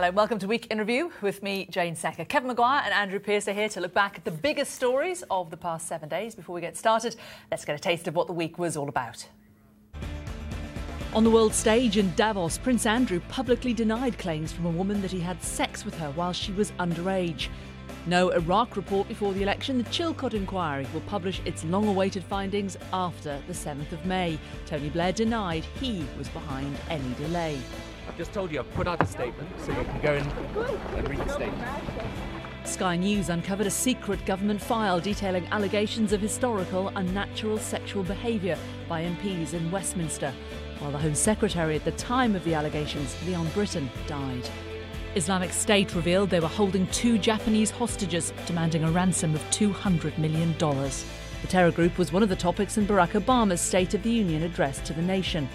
Hello, welcome to Week in Review with me, Jayne Secker. Kevin Maguire and Andrew Pearce are here to look back at the biggest stories of the past 7 days. Before we get started, let's get a taste of what the week was all about. On the world stage in Davos, Prince Andrew publicly denied claims from a woman that he had sex with her while she was underage. No Iraq report before the election. The Chilcot inquiry will publish its long-awaited findings after the 7th of May. Tony Blair denied he was behind any delay. I've just told you I've put out a statement, so you can go and read the statement. Sky News uncovered a secret government file detailing allegations of historical unnatural sexual behaviour by MPs in Westminster, while the Home Secretary at the time of the allegations, Leon Britton, died. Islamic State revealed they were holding 2 Japanese hostages, demanding a ransom of $200 million. The terror group was one of the topics in Barack Obama's State of the Union address to the nation.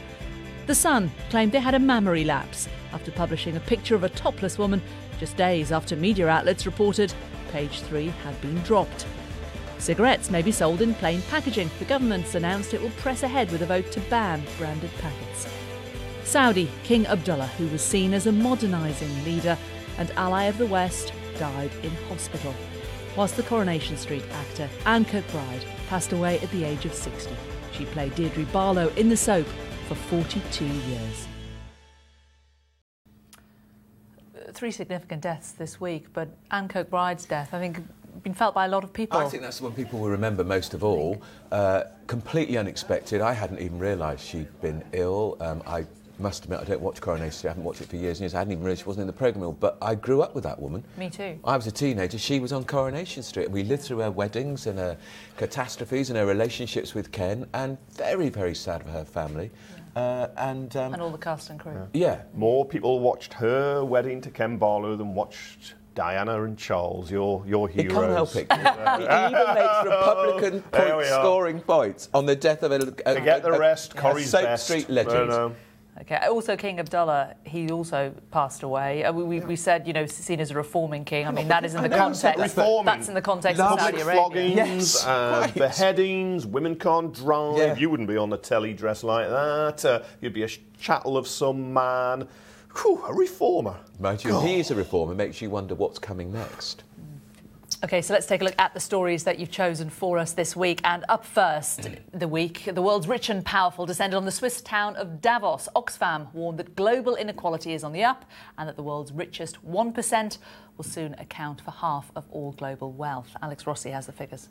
The Sun claimed they had a mammary lapse after publishing a picture of a topless woman just days after media outlets reported page 3 had been dropped. Cigarettes may be sold in plain packaging. The government's announced it will press ahead with a vote to ban branded packets. Saudi King Abdullah, who was seen as a modernising leader and ally of the West, died in hospital, whilst the Coronation Street actor Anne Kirkbride passed away at the age of 60. She played Deirdre Barlow in the soap for 42 years. 3 significant deaths this week, but Anne Kirkbride's death, I think, been felt by a lot of people. I think that's the one people will remember most of all. Completely unexpected. I hadn't even realised she'd been ill. I must admit, I don't watch Coronation Street. I haven't watched it for years and years. I hadn't even realised she wasn't in the programme, but I grew up with that woman. Me too. I was a teenager. She was on Coronation Street. We lived through her weddings and her catastrophes and her relationships with Ken, and very, very sad for her family. And all the cast and crew. Yeah. More people watched her wedding to Ken Barlow than watched Diana and Charles, your heroes. He can't help it. He even makes Republican point-scoring points on the death of Forget the rest, Corrie's Soap best. Street legend. No. Okay. Also, King Abdullah, he also passed away. We said, you know, seen as a reforming king. I mean, that is in the context. That's in the context of Saudi public Arabia. floggings, beheadings. Women can't drive. Yeah. You wouldn't be on the telly dressed like that. You'd be a chattel of some man. Whew, a reformer. Mind you, he is a reformer. Makes you wonder what's coming next. OK, so let's take a look at the stories that you've chosen for us this week. And up first, the world's rich and powerful descended on the Swiss town of Davos. Oxfam warned that global inequality is on the up and that the world's richest 1% will soon account for half of all global wealth. Alex Rossi has the figures.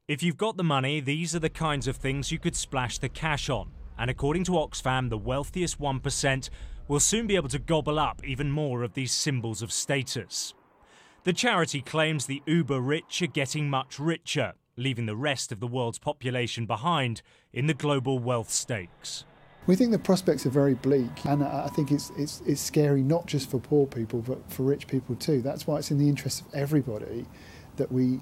If you've got the money, these are the kinds of things you could splash the cash on. And according to Oxfam, the wealthiest 1% will soon be able to gobble up even more of these symbols of status. The charity claims the uber-rich are getting much richer, leaving the rest of the world's population behind in the global wealth stakes. We think the prospects are very bleak, and I think it's scary not just for poor people but for rich people too. That's why it's in the interest of everybody that we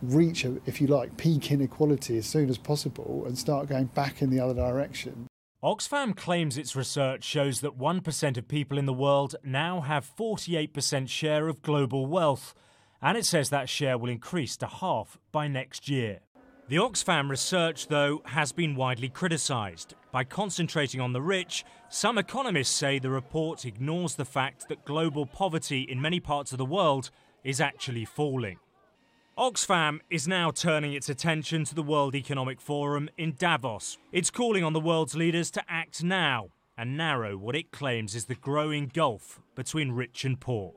reach, if you like, peak inequality as soon as possible and start going back in the other direction. Oxfam claims its research shows that 1% of people in the world now have 48% share of global wealth, and it says that share will increase to half by next year. The Oxfam research, though, has been widely criticised. By concentrating on the rich, some economists say the report ignores the fact that global poverty in many parts of the world is actually falling. Oxfam is now turning its attention to the World Economic Forum in Davos. It's calling on the world's leaders to act now and narrow what it claims is the growing gulf between rich and poor.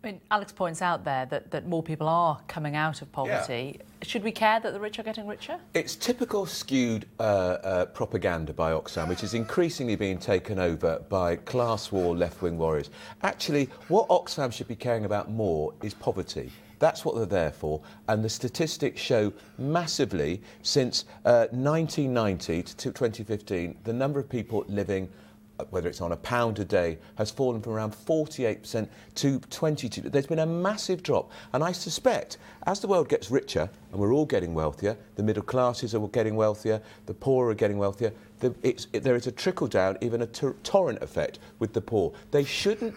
I mean, Alex points out there that more people are coming out of poverty. Yeah. Should we care that the rich are getting richer? It's typical skewed propaganda by Oxfam, which is increasingly being taken over by class war left-wing warriors. Actually, what Oxfam should be caring about more is poverty. That's what they're there for. And the statistics show massively since 1990 to 2015, the number of people living, whether it's on £1 a day, has fallen from around 48% to 22%. There's been a massive drop. And I suspect as the world gets richer, and we're all getting wealthier, the middle classes are getting wealthier, the poor are getting wealthier, there is a trickle down, even a torrent effect with the poor. They shouldn't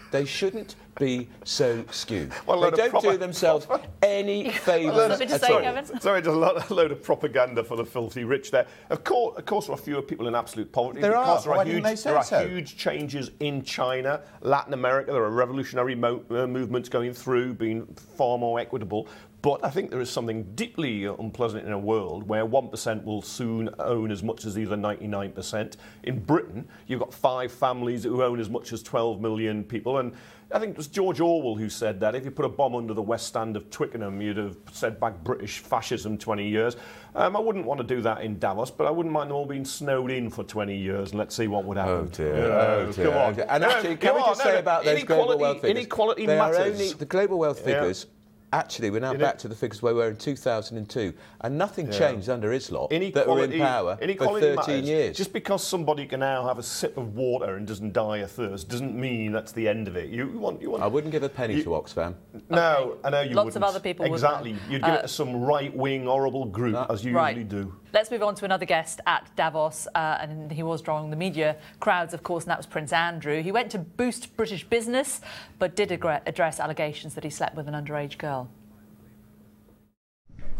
be so skewed. Well, they don't do themselves any favours at all. Sorry, just a load of propaganda for the filthy rich there. Of course, there are fewer people in absolute poverty. There are. Why There didn't they say are so? huge changes in China, Latin America. There are revolutionary movements going through, being far more equitable. But I think there is something deeply unpleasant in a world where 1% will soon own as much as the other 99%. In Britain, you've got 5 families who own as much as 12 million people. And I think it was George Orwell who said that if you put a bomb under the West Stand of Twickenham, you'd have set back British fascism 20 years. I wouldn't want to do that in Davos, but I wouldn't mind them all being snowed in for 20 years, and let's see what would happen. Oh dear. Come on. And actually, can we just say about those global wealth figures? Inequality they matters. Are only, the global wealth figures... Actually, we're now back to the figures where we were in 2002, and nothing changed under Islam that were in power for 13 years. Just because somebody can now have a sip of water and doesn't die of thirst doesn't mean that's the end of it. You want. I wouldn't give a penny to Oxfam. No, I know you wouldn't. Lots of other people would. Exactly. You'd give it to some right-wing, horrible group, as you usually do. Let's move on to another guest at Davos, and he was drawing the media crowds, of course, and that was Prince Andrew. He went to boost British business, but did address allegations that he slept with an underage girl.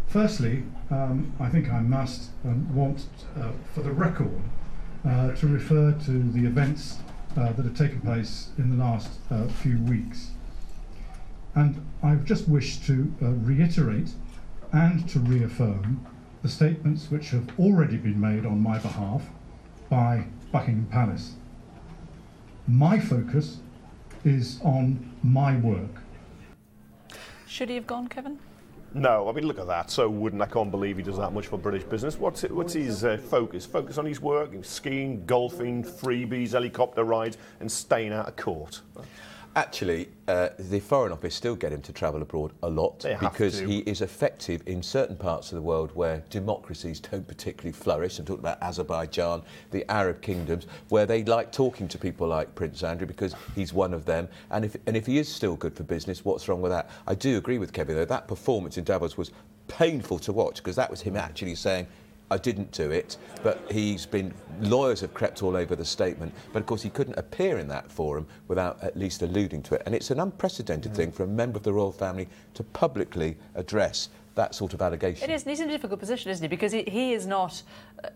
Firstly, I think I must want, for the record, to refer to the events that have taken place in the last few weeks. And I just wish to reiterate and to reaffirm the statements which have already been made on my behalf by Buckingham Palace. My focus is on my work. Should he have gone, Kevin? No, I mean, look at that. So wouldn't. I can't believe he does that much for British business. What's his focus? Focus on his work, skiing, golfing, freebies, helicopter rides, and staying out of court. Actually, the Foreign Office still get him to travel abroad a lot because he is effective in certain parts of the world where democracies don't particularly flourish. I'm talking about Azerbaijan, the Arab kingdoms, where they like talking to people like Prince Andrew because he's one of them. And if he is still good for business, what's wrong with that? I do agree with Kevin, though. That performance in Davos was painful to watch because that was him actually saying, I didn't do it, but lawyers have crept all over the statement, but of course he couldn't appear in that forum without at least alluding to it. And it's an unprecedented thing for a member of the royal family to publicly address that sort of allegation. It is, and he's in a difficult position, isn't he? Because he is not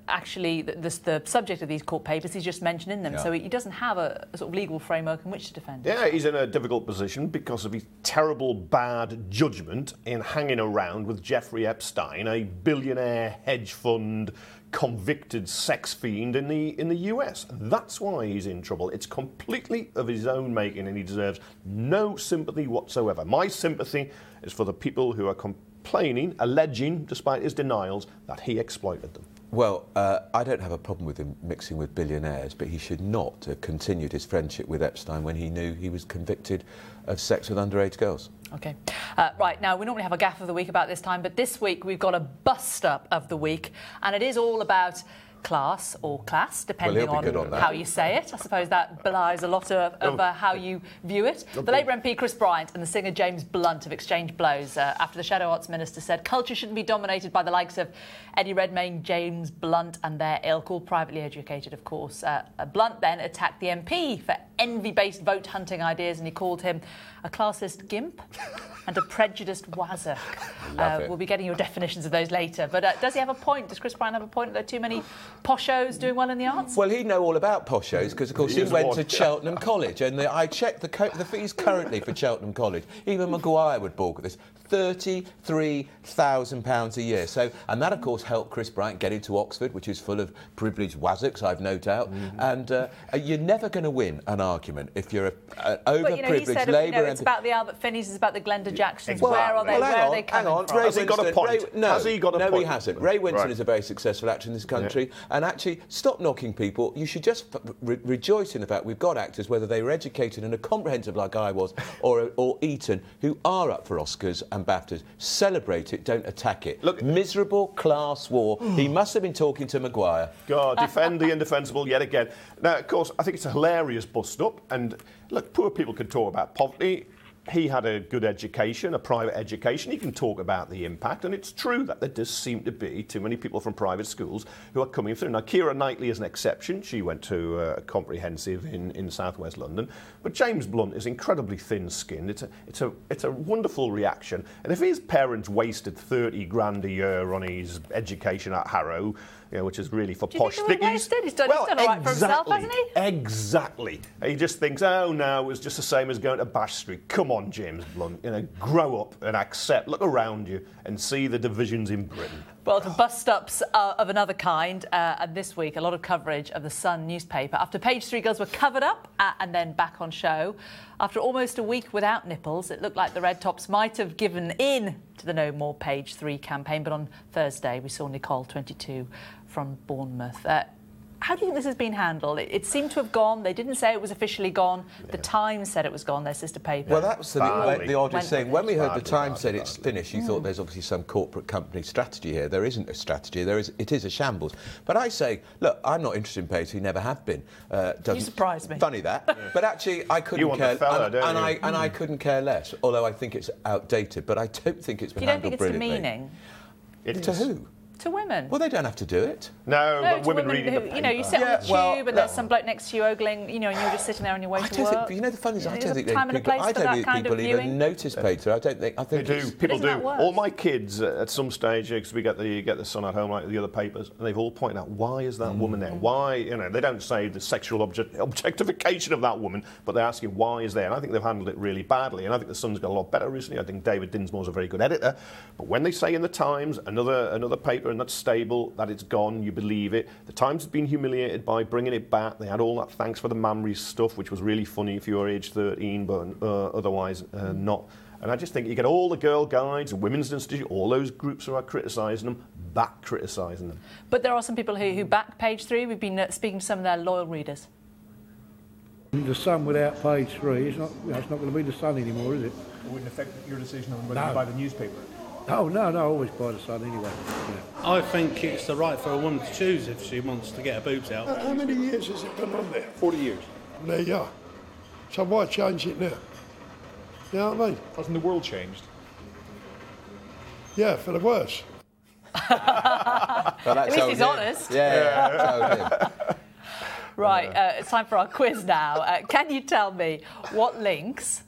actually the subject of these court papers, he's just mentioning them, so he doesn't have a sort of legal framework in which to defend it. Yeah, he's in a difficult position because of his terrible bad judgment in hanging around with Jeffrey Epstein, a billionaire hedge fund convicted sex fiend in the US. That's why he's in trouble. It's completely of his own making and he deserves no sympathy whatsoever. My sympathy is for the people who are complaining, alleging, despite his denials, that he exploited them. Well, I don't have a problem with him mixing with billionaires, but he should not have continued his friendship with Epstein when he knew he was convicted of sex with underage girls. OK. Right, now, we normally have a gaffe of the week about this time, but this week we've got a bust-up of the week, and it is all about class or class, depending on how you say it. I suppose that belies a lot of how you view it. The Labour MP Chris Bryant and the singer James Blunt have exchanged blows after the Shadow Arts Minister said culture shouldn't be dominated by the likes of Eddie Redmayne, James Blunt and their ilk, all privately educated, of course. Blunt then attacked the MP for envy-based vote-hunting ideas, and he called him a classist gimp and a prejudiced wazzock. We'll be getting your definitions of those later. But does he have a point? Does Chris Bryant have a point? Are there too many poshos doing well in the arts? Well, he'd know all about poshos because, of course, he went to Cheltenham College. And I checked the fees currently for Cheltenham College. Even Maguire would balk at this. £33,000 a year. So, and that, of course, helped Chris Bryant get into Oxford, which is full of privileged wazzocks, I've no doubt. And you're never going to win an argument if you're an overprivileged Labour MP. It's about the Albert Finneys, it's about the Glenda Jacksons. Where are they? Where are they coming from? Has he got a point? No, he hasn't. Ray Winston is a very successful actor in this country. And actually, stop knocking people. You should just rejoice in the fact we've got actors, whether they were educated and are comprehensive like I was, or Eton, who are up for Oscars and BAFTAs. Celebrate it, don't attack it. Look, miserable class war. He must have been talking to Maguire. God, defend the indefensible yet again. Now, of course, I think it's a hilarious bust-up. And look, poor people can talk about poverty. he had a good education, a private education. He can talk about the impact, and it's true that there does seem to be too many people from private schools who are coming through. Now, Keira Knightley is an exception. She went to a comprehensive in southwest London, but James Blunt is incredibly thin-skinned. It's a wonderful reaction, and if his parents wasted 30 grand a year on his education at Harrow, which is really for posh thickies. He's done all right for himself, hasn't he? Exactly. He just thinks, oh no, it was just the same as going to Bash Street. Come on, James Blunt, grow up and accept, look around you and see the divisions in Britain. Well, to bust-ups of another kind, and this week a lot of coverage of the Sun newspaper. After Page 3 girls were covered up and then back on show, after almost a week without nipples, it looked like the Red Tops might have given in to the No More Page 3 campaign. But on Thursday, we saw Nicole, 22, from Bournemouth. How do you think this has been handled? It seemed to have gone. They didn't say it was officially gone. Yeah. The Times said it was gone, their sister paper. Well, that was the oddest thing. When we heard the Times said it's finished, you thought there's obviously some corporate company strategy here. There isn't a strategy. It is a shambles. But I say, look, I'm not interested in Page 3, never have been. You surprised me. Funny that. Yeah. But actually, I couldn't care. I couldn't care less, although I think it's outdated. But I don't think it's been handled brilliantly. You don't think it's demeaning? To who? To women. Well, they don't have to do it. No, but women reading the paper. You sit on the tube and there's some bloke next to you ogling, and you're just sitting there on your way to work. The fun is, I don't think people even notice Page 3. I think they do. People do. All my kids at some stage, because we get the Sun at home like the other papers, and they've all pointed out, why is that woman there? Why, they don't say the sexual objectification of that woman, but they ask you why is there. And I think they've handled it really badly. And I think the Sun's got a lot better recently. I think David Dinsmore's a very good editor. But when they say in the Times, another paper, and that's stable, that it's gone, you believe it. The Times has been humiliated by bringing it back. They had all that thanks for the Mamries stuff, which was really funny if you were age 13, but otherwise not. And I just think you get all the girl guides, Women's Institute, all those groups who are criticising them, back criticising them. But there are some people who back Page 3. We've been speaking to some of their loyal readers. The Sun without Page 3, it's not going to be the Sun anymore, is it? It wouldn't affect your decision on whether you buy the newspaper. Oh, no, I always buy the Sun anyway. Yeah. I think it's the right for a woman to choose if she wants to get her boobs out. How many years has it been on there? 40 years. There you are. So why change it now? You know what I mean? Hasn't the world changed? Yeah, for the worse. At least he's honest. Yeah. Right, it's time for our quiz now. Can you tell me what links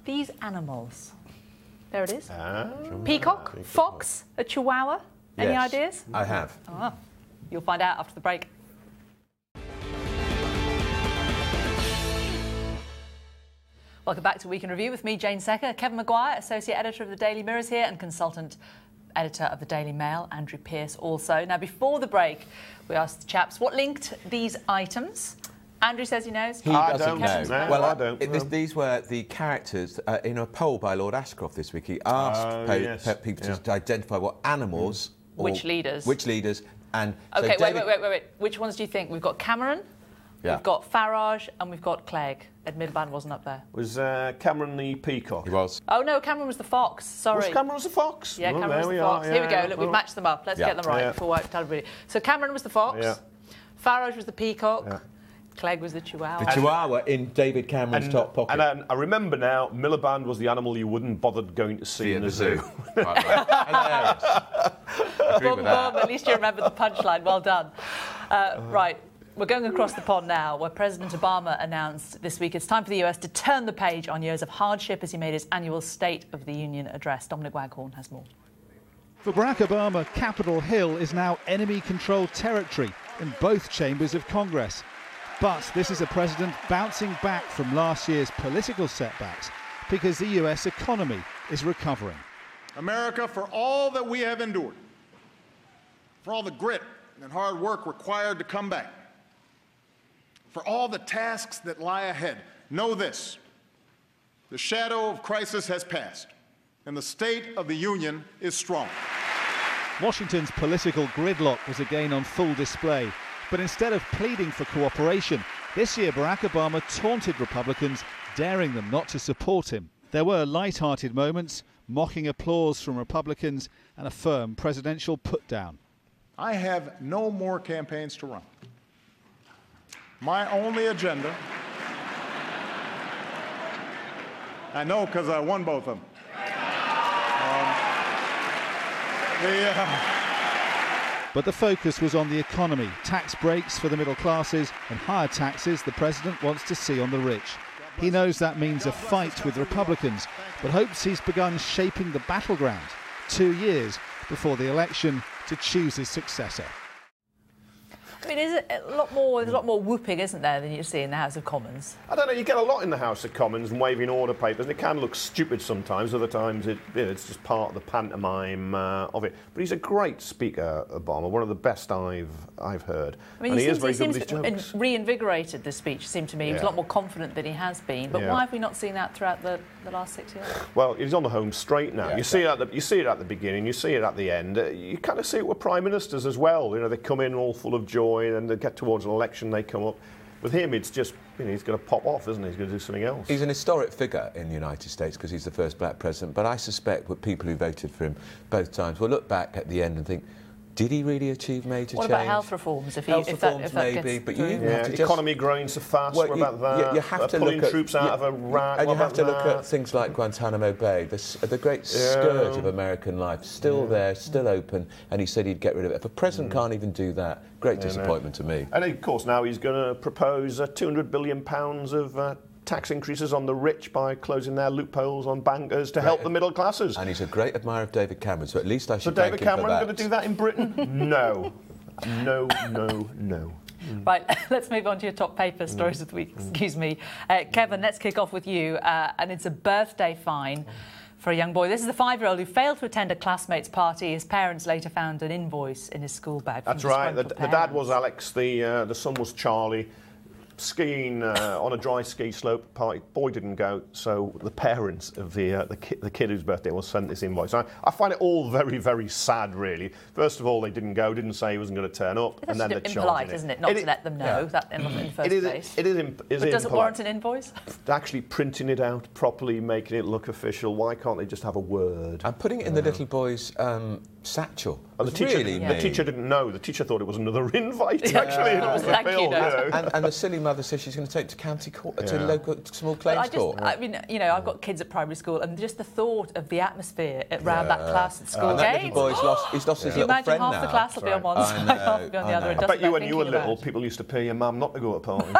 these animals? There it is. Peacock, fox, a chihuahua. Any ideas? I have. You'll find out after the break. Welcome back to Week in Review with me, Jayne Secker. Kevin Maguire, Associate Editor of the Daily Mirror, is here, and Consultant Editor of the Daily Mail, Andrew Pearce, also. Now, before the break, we asked the chaps what linked these items. Andrew says he knows. He doesn't know. No, well, I don't. These were the characters in a poll by Lord Ashcroft this week. He asked people to identify what animals... Which leaders. And OK, so wait. Which ones do you think? We've got Cameron, we've got Farage, and we've got Clegg. Ed Miliband wasn't up there. Was Cameron the peacock? He was. Oh, no, Cameron was the fox. Sorry. Cameron was the fox? Yeah, Cameron was the fox. Here we go. Look, we've matched them up. Let's get them right before I tell everybody. So Cameron was the fox. Farage was the peacock. Clegg was the chihuahua. The chihuahua in David Cameron's top pocket. And I remember now, Miliband was the animal you wouldn't bother going to see in the zoo. Hilarious. Agree with that. At least you remember the punchline. Well done. Right. We're going across the pond now, where President Obama announced this week it's time for the US to turn the page on years of hardship as he made his annual State of the Union address. Dominic Waghorn has more. For Barack Obama, Capitol Hill is now enemy-controlled territory in both chambers of Congress. But this is a president bouncing back from last year's political setbacks because the US economy is recovering. America, for all that we have endured, for all the grit and hard work required to come back, for all the tasks that lie ahead, know this: the shadow of crisis has passed, and the State of the Union is strong. Washington's political gridlock was again on full display. But instead of pleading for cooperation, this year Barack Obama taunted Republicans, daring them not to support him. There were light-hearted moments, mocking applause from Republicans, and a firm presidential put-down. I have no more campaigns to run. My only agenda I know because I won both of them. But the focus was on the economy, tax breaks for the middle classes and higher taxes the president wants to see on the rich. He knows that means a fight with Republicans, but hopes he's begun shaping the battleground 2 years before the election to choose his successor. I mean, there's a lot more whooping, isn't there, than you see in the House of Commons? I don't know, you get a lot in the House of Commons and waving order papers, and it can look stupid sometimes. Other times it's just part of the pantomime of it. But he's a great speaker, Obama, one of the best I've heard. I mean, and he is very good with his seems jokes. Reinvigorated, this speech, seemed to me. He was a lot more confident than he has been. But why have we not seen that throughout the last 6 years? Well, he's on the home straight now. You see it at the beginning, you see it at the end. You kind of see it with prime ministers as well. You know, they come in all full of joy, and they get towards an election, they come up. With him, it's just, he's going to pop off, isn't he? He's going to do something else. He's an historic figure in the United States because he's the first black president, but I suspect that people who voted for him both times will look back at the end and think, did he really achieve major change? What about health reforms? If that maybe, but you even have to just... economy growing so fast, what about that? You have to pulling look at, troops out of Iraq, and you have to look at things like Guantanamo Bay, the great scourge of American life, still there, still open, and he said he'd get rid of it. If a president can't even do that, great disappointment to me. And of course now he's going to propose £200 billion of tax increases on the rich by closing their loopholes on bankers to help the middle classes. And he's a great admirer of David Cameron, so at least I should thank him for that. So David Cameron going to do that in Britain? No. No. Right, let's move on to your top paper stories of the week. Excuse me. Kevin, let's kick off with you. And it's a birthday fine for a young boy. This is the 5-year-old who failed to attend a classmate's party. His parents later found an invoice in his school bag. That's right. The dad was Alex, the son was Charlie. Skiing on a dry ski slope party. Boy didn't go, so the parents of the kid whose birthday was sent this invoice. I find it all very, very sad, really. First of all, they didn't go, didn't say he wasn't going to turn up, and then they're charging impolite, isn't it? Not to let them know that in the first place. It is impolite. But does it warrant an invoice? Actually printing it out properly, making it look official. Why can't they just have a word? And putting it in the little boy's satchel. And the teacher didn't know. The teacher thought it was another invite. Actually, it was the bill. And the silly mother says she's going to take it to county court, to local small claims court. I mean, I've got kids at primary school, and just the thought of the atmosphere around that class at school that little boy's he's lost his little friend now. Imagine half the class will be on one side, half will be on the other. I bet you when you were little, people used to pay your mum not to go to parties.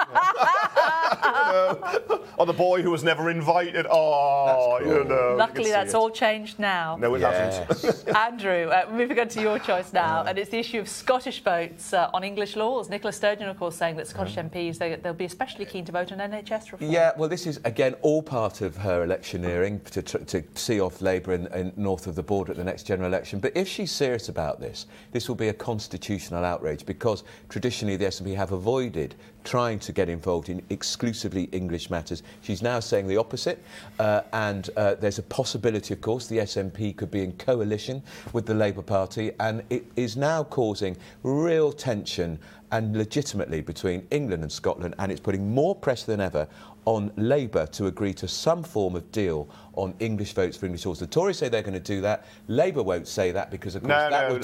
Or the boy who was never invited. Luckily, that's all changed now. No, it hasn't. Andrew, moving on to your choice now, and it's the issue of Scottish votes on English laws. Nicola Sturgeon, of course, saying that Scottish MPs, they'll be especially keen to vote on NHS reform. Yeah, well, this is, again, all part of her electioneering to see off Labour in north of the border at the next general election. But if she's serious about this will be a constitutional outrage, because traditionally the SNP have avoided trying to get involved in exclusively English matters. She's now saying the opposite, and there's a possibility, of course, the SNP could be in coalition with the Labour Party, and it is now causing real tension and legitimately between England and Scotland, and it's putting more pressure than ever on Labour to agree to some form of deal on English votes for English laws. The Tories say they're going to do that. Labour won't say that because, of course, that would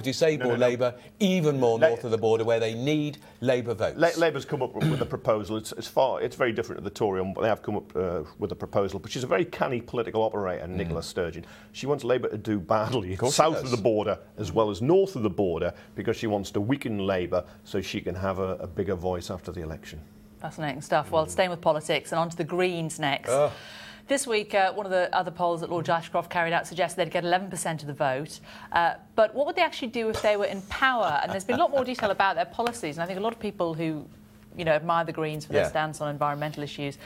disable Labour even more north of the border, where they need Labour votes. Labour's come up with a proposal. It's very different to the Tory one, but they have come up with a proposal. But she's a very canny political operator, Nicola Sturgeon. She wants Labour to do badly south of the border as well as north of the border, because she wants to weaken Labour so she can have a bigger voice after the election. Fascinating stuff. Well, staying with politics and on to the Greens next. This week, one of the other polls that Lord Ashcroft carried out suggested they'd get 11% of the vote. But what would they actually do if they were in power? And there's been a lot more detail about their policies. And I think a lot of people who, admire the Greens for their stance on environmental issues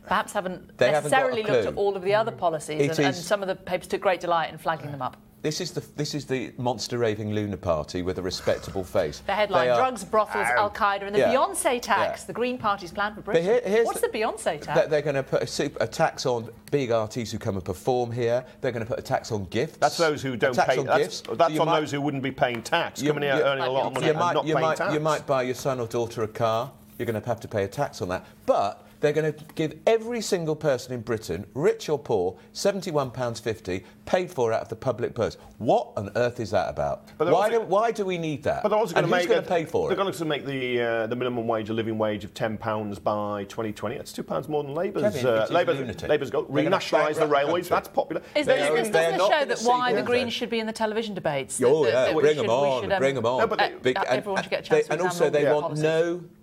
perhaps haven't necessarily looked at all of the other policies. And some of the papers took great delight in flagging them up. This is the monster raving lunar party with a respectable face. The headline: drugs, brothels, Al Qaeda, and the Beyonce tax. The Green Party's plan for Britain. What's the Beyonce tax? They're going to put a tax on big artists who come and perform here. They're going to put a tax on gifts. That's those who don't pay. That's on those who wouldn't be paying tax. Coming here earning a lot of money and not paying tax. You might buy your son or daughter a car. You're going to have to pay a tax on that. But They're going to give every single person in Britain, rich or poor, £71.50 paid for out of the public purse. What on earth is that about? Why do we need that? But they're also going to who's going to pay for it? They're going to make the minimum wage, a living wage of £10 by 2020. That's £2 more than Labour's. Labour's got renationalise the railways. That's popular. Doesn't it show that why the Greens should be in the television debates? Oh yeah, bring them on. Everyone should get a chance to and also they want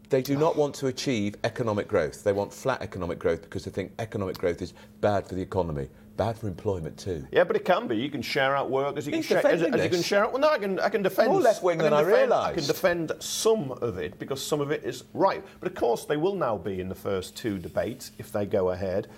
They do not want to achieve economic growth. They want flat economic growth because they think economic growth is bad for the economy, bad for employment too. Yeah, but it can be. You can share out work as you can share out. Well, no, I can defend. More left wing than I realised. I can defend some of it because some of it is right. But of course, they will now be in the first two debates if they go ahead.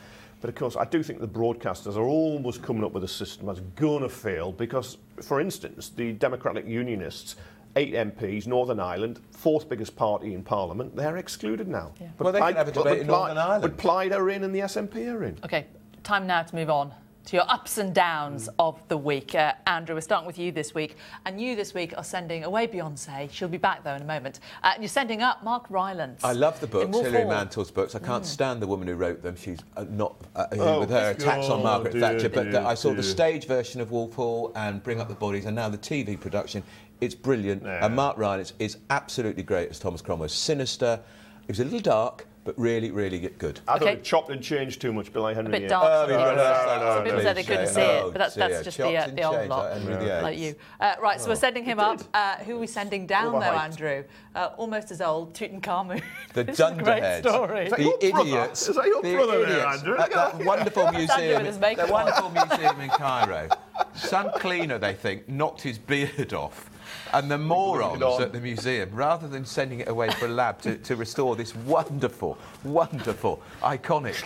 But of course, I do think the broadcasters are almost coming up with a system that's going to fail because, for instance, the Democratic Unionists, 8 MPs, Northern Ireland, fourth biggest party in Parliament, they're excluded now. Yeah. But they can have a debate in Northern Ireland. But Plaid are in and the SNP are in. OK, time now to move on to your ups and downs of the week. Andrew, we're starting with you this week. And you this week are sending away Beyonce. She'll be back, though, in a moment. And you're sending up Mark Rylance. I love the books, Hilary Mantle's books. I can't stand the woman who wrote them. She's not with her attacks on Margaret Thatcher. But I saw the stage version of Wolf Hall and Bring Up the Bodies and now the TV production. It's brilliant. Yeah. And Mark Rylance is absolutely great as Thomas Cromwell. Sinister. It was a little dark, but really, really good. I thought it chopped and changed too much, Billy Henry. A bit dark. Some people said they couldn't see it, but that's just the old lot, like you. Right, so we're sending him up. Who are we sending down, though, Andrew? Almost as old, Tutankhamun. The dunderhead. The idiots. Is that your brother there, Andrew? At that wonderful museum, the wonderful museum in Cairo. Some cleaner, they think, knocked his beard off. And the morons at the museum, rather than sending it away for a lab to restore this wonderful, iconic,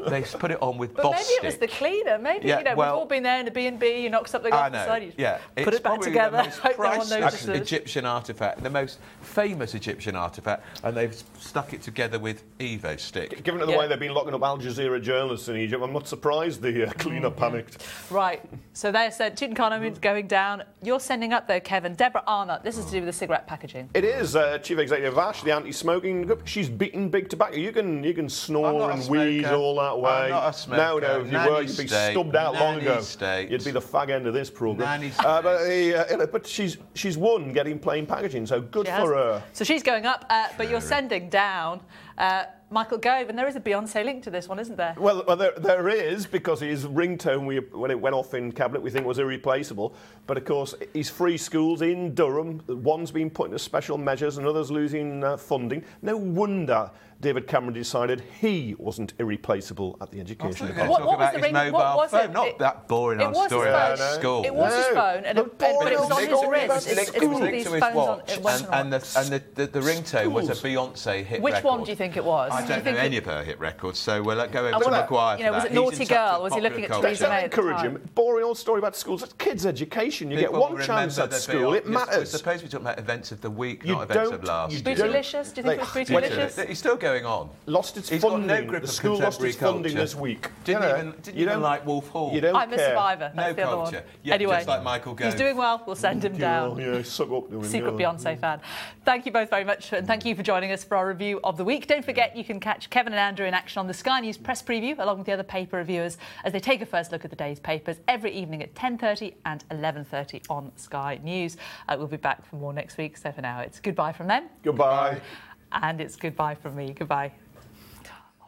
they put it on with Boss Maybe it was the cleaner. Maybe, we've all been there in a B&B, you knock something off the side, you put it back together, hope no one notices. Egyptian artefact, the most famous Egyptian artefact, and they've stuck it together with Evo stick. Given the way they've been locking up Al Jazeera journalists in Egypt, I'm not surprised the cleaner panicked. Right, so they said Tutankhamun's going down. You're sending up, though, Kevin, Deborah Arnott. This is to do with the cigarette packaging. It is. Chief Executive Ash, the anti-smoking group. She's beaten big tobacco. You can snore and wheeze all that way. I'm not a smoker. No, if you were, you'd be stubbed out long ago. You'd be the fag end of this programme. But she's won getting plain packaging, so good for her. So she's going up, but you're sending down Michael Gove, and there is a Beyonce link to this one, isn't there? Well, there is, because his ringtone, when it went off in Cabinet, we think was irreplaceable. But, of course, his free schools in Durham, one's been put into special measures and others losing funding. No wonder David Cameron decided he wasn't irreplaceable at the education department. What was the ring? Mobile phone. Not that boring old story about school. It was his phone, but it was on his wrist. It was linked to his watch, and the ringtone was a Beyonce hit record. Which one do you think it was? I don't know any of her hit records, so we'll go over to Maguire for that. Was it Naughty Girl? Was he looking at Theresa May? Encourage him. Boring old story about schools. It's kids' education. You get one chance at school. It matters. We're supposed to be talking about events of the week, not events of last year. Bootylicious? Do you think it was Bootylicious? He's still going on. Lost its funding. The school lost its funding this week. Didn't even like Wolf Hall. I'm a survivor. No culture. Anyway, just like Michael Gove. He's doing well. We'll send him down. Suck up to him. Secret Beyonce fan. Thank you both very much, and thank you for joining us for our review of the week. Don't forget, you can catch Kevin and Andrew in action on the Sky News press preview, along with the other paper reviewers, as they take a first look at the day's papers every evening at 10:30 and 11:30 on Sky News. We'll be back for more next week. So for now, it's goodbye from them. Goodbye. And it's goodbye from me. Goodbye.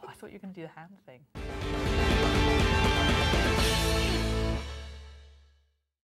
I thought you were going to do the hand thing.